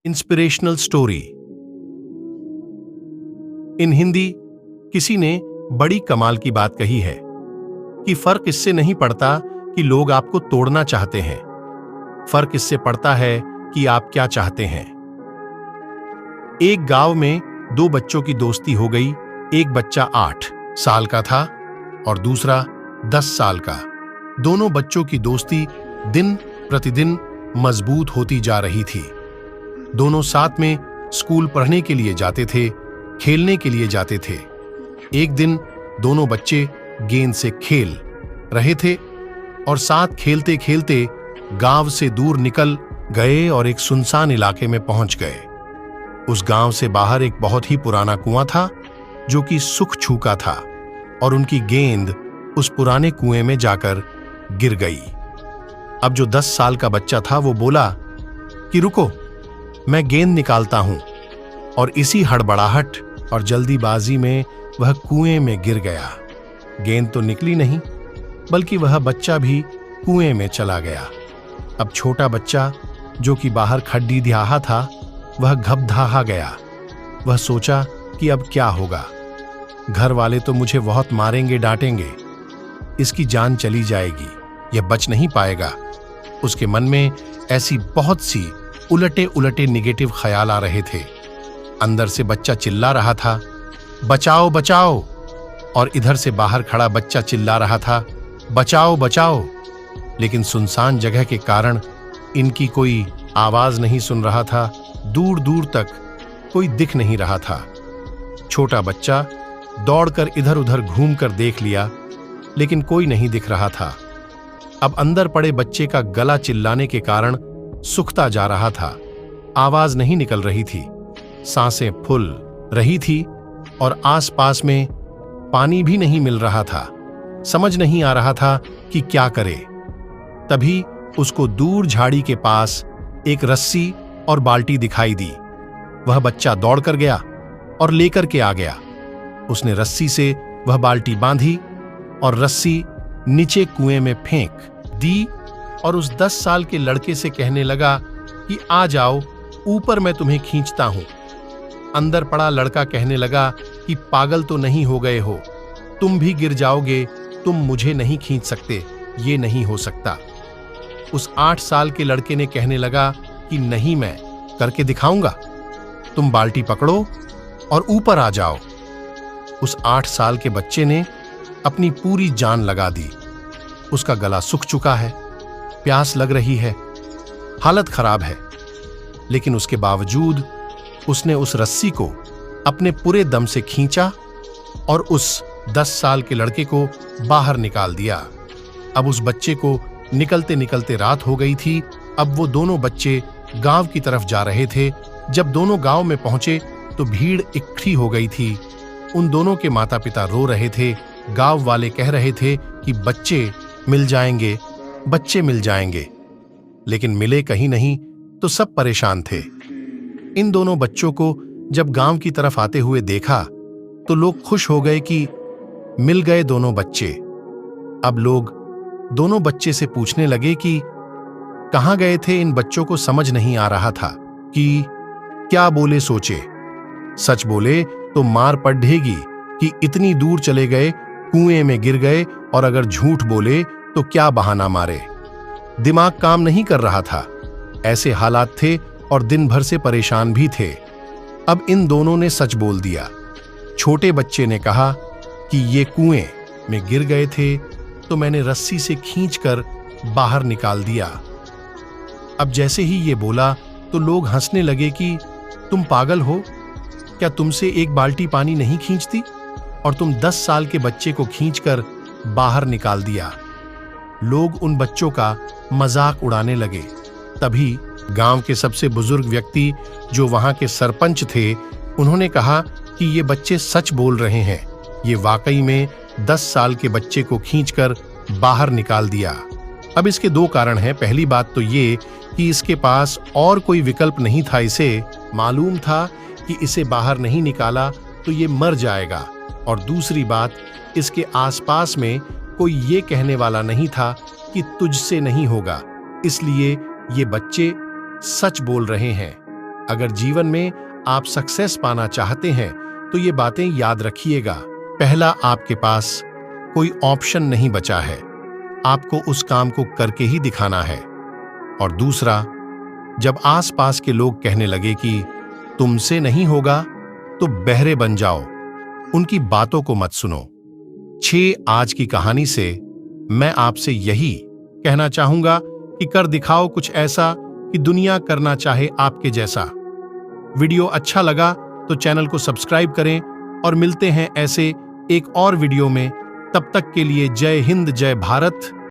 Inspirational story. इन हिंदी किसी ने बड़ी कमाल की बात कही है कि फर्क इससे नहीं पड़ता कि लोग आपको तोड़ना चाहते हैं, फर्क इससे पड़ता है कि आप क्या चाहते हैं। एक गांव में दो बच्चों की दोस्ती हो गई। एक बच्चा 8 साल का था और दूसरा 10 साल का। दोनों बच्चों की दोस्ती दिन प्रतिदिन मजबूत होती जा रही थी। दोनों साथ में स्कूल पढ़ने के लिए जाते थे, खेलने के लिए जाते थे। एक दिन दोनों बच्चे गेंद से खेल रहे थे और साथ खेलते खेलते गांव से दूर निकल गए और एक सुनसान इलाके में पहुंच गए। उस गांव से बाहर एक बहुत ही पुराना कुआं था जो कि सूख चुका था और उनकी गेंद उस पुराने कुएं में जाकर गिर गई। अब जो 10 साल का बच्चा था वो बोला कि रुको, मैं गेंद निकालता हूं, और इसी हड़बड़ाहट और जल्दीबाजी में वह कुएं में गिर गया। गेंद तो निकली नहीं, बल्कि वह बच्चा भी कुएं में चला गया। अब छोटा बच्चा जो कि बाहर खड़ीदिहाहा था, वह घबराहा गया। वह सोचा कि अब क्या होगा, घर वाले तो मुझे बहुत मारेंगे डांटेंगे, इसकी जान चली जाएगी, यह बच नहीं पाएगा। उसके मन में ऐसी बहुत सी उलटे उलटे निगेटिव ख्याल आ रहे थे। अंदर से बच्चा चिल्ला रहा था, बचाओ बचाओ, और इधर से बाहर खड़ा बच्चा चिल्ला रहा था, बचाओ बचाओ। लेकिन सुनसान जगह के कारण इनकी कोई आवाज नहीं सुन रहा था। दूर दूर तक कोई दिख नहीं रहा था। छोटा बच्चा दौड़कर इधर उधर घूमकर देख लिया, लेकिन कोई नहीं दिख रहा था। अब अंदर पड़े बच्चे का गला चिल्लाने के कारण सूखता जा रहा था। आवाज नहीं निकल रही थी, सांसें फूल रही थी और आसपास में पानी भी नहीं मिल रहा था। समझ नहीं आ रहा था कि क्या करे। तभी उसको दूर झाड़ी के पास एक रस्सी और बाल्टी दिखाई दी। वह बच्चा दौड़कर गया और लेकर के आ गया। उसने रस्सी से वह बाल्टी बांधी और रस्सी नीचे कुएं में फेंक दी और उस 10 साल के लड़के से कहने लगा कि आ जाओ, ऊपर मैं तुम्हें खींचता हूं। अंदर पड़ा लड़का कहने लगा कि पागल तो नहीं हो गए हो, तुम भी गिर जाओगे, तुम मुझे नहीं खींच सकते, ये नहीं हो सकता। उस 8 साल के लड़के ने कहने लगा कि नहीं, मैं करके दिखाऊंगा, तुम बाल्टी पकड़ो और ऊपर आ जाओ। उस 8 साल के बच्चे ने अपनी पूरी जान लगा दी। उसका गला सूख चुका है, प्यास लग रही है, हालत खराब है, लेकिन उसके बावजूद उसने उस रस्सी को अपने पूरे दम से खींचा और उस 10 साल के लड़के को बाहर निकाल दिया। अब उस बच्चे को निकलते निकलते रात हो गई थी। अब वो दोनों बच्चे गांव की तरफ जा रहे थे। जब दोनों गांव में पहुंचे तो भीड़ इकट्ठी हो गई थी। उन दोनों के माता पिता रो रहे थे। गांव वाले कह रहे थे कि बच्चे मिल जाएंगे, बच्चे मिल जाएंगे, लेकिन मिले कहीं नहीं। तो सब परेशान थे। इन दोनों बच्चों को जब गांव की तरफ आते हुए देखा तो लोग खुश हो गए कि मिल गए दोनों बच्चे। अब लोग दोनों बच्चे से पूछने लगे कि कहां गए थे। इन बच्चों को समझ नहीं आ रहा था कि क्या बोले सोचे। सच बोले तो मार पड़ेगी कि इतनी दूर चले गए, कुएं में गिर गए, और अगर झूठ बोले तो क्या बहाना मारे। दिमाग काम नहीं कर रहा था। ऐसे हालात थे और दिन भर से परेशान भी थे। अब इन दोनों ने सच बोल दिया। छोटे बच्चे ने कहा कि ये कुएं में गिर गए थे तो मैंने रस्सी से खींचकर बाहर निकाल दिया। अब जैसे ही ये बोला तो लोग हंसने लगे कि तुम पागल हो क्या, तुमसे एक बाल्टी पानी नहीं खींचती और तुम 10 साल के बच्चे को खींचकर बाहर निकाल दिया। लोग उन बच्चों का मजाक उड़ाने लगे। तभी गांव के सबसे बुजुर्ग व्यक्ति जो वहां के सरपंच थे, उन्होंने कहा कि ये बच्चे सच बोल रहे हैं, ये वाकई में 10 साल के बच्चे को खींचकर बाहर निकाल दिया। अब इसके 2 कारण हैं। पहली बात तो ये कि इसके पास और कोई विकल्प नहीं था। इसे मालूम था कि इसे बाहर नहीं निकाला तो ये मर जाएगा, और दूसरी बात, इसके आसपास में कोई ये कहने वाला नहीं था कि तुझसे नहीं होगा, इसलिए ये बच्चे सच बोल रहे हैं। अगर जीवन में आप सक्सेस पाना चाहते हैं तो ये बातें याद रखिएगा। पहला, आपके पास कोई ऑप्शन नहीं बचा है, आपको उस काम को करके ही दिखाना है। और दूसरा, जब आसपास के लोग कहने लगे कि तुमसे नहीं होगा, तो बहरे बन जाओ, उनकी बातों को मत सुनो। 6, आज की कहानी से मैं आपसे यही कहना चाहूंगा कि कर दिखाओ कुछ ऐसा कि दुनिया करना चाहे आपके जैसा। वीडियो अच्छा लगा तो चैनल को सब्सक्राइब करें और मिलते हैं ऐसे एक और वीडियो में। तब तक के लिए जय हिंद, जय भारत।